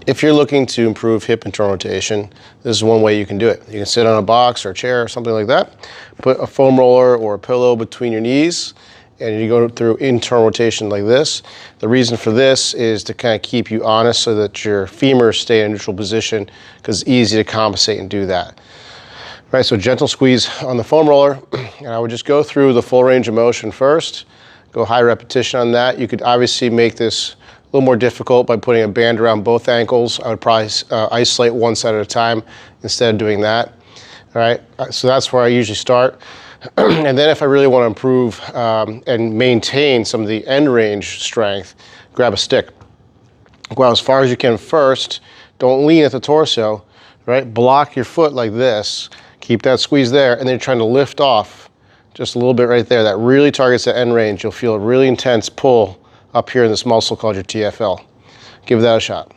If you're looking to improve hip internal rotation, this is one way you can do it. You can sit on a box or a chair or something like that, put a foam roller or a pillow between your knees, and you go through internal rotation like this. The reason for this is to kind of keep you honest so that your femurs stay in a neutral position, because it's easy to compensate and do that. All right, so gentle squeeze on the foam roller, and I would just go through the full range of motion first, go high repetition on that. You could obviously make this a little more difficult by putting a band around both ankles. I would probably isolate one set at a time instead of doing that. All right, so that's where I usually start. And then if I really want to improve and maintain some of the end range strength, grab a stick. Go out as far as you can first. Don't lean at the torso, right? Block your foot like this. Keep that squeeze there, and then you're trying to lift off just a little bit right there. That really targets the end range. You'll feel a really intense pull up here in this muscle called your TFL. Give that a shot.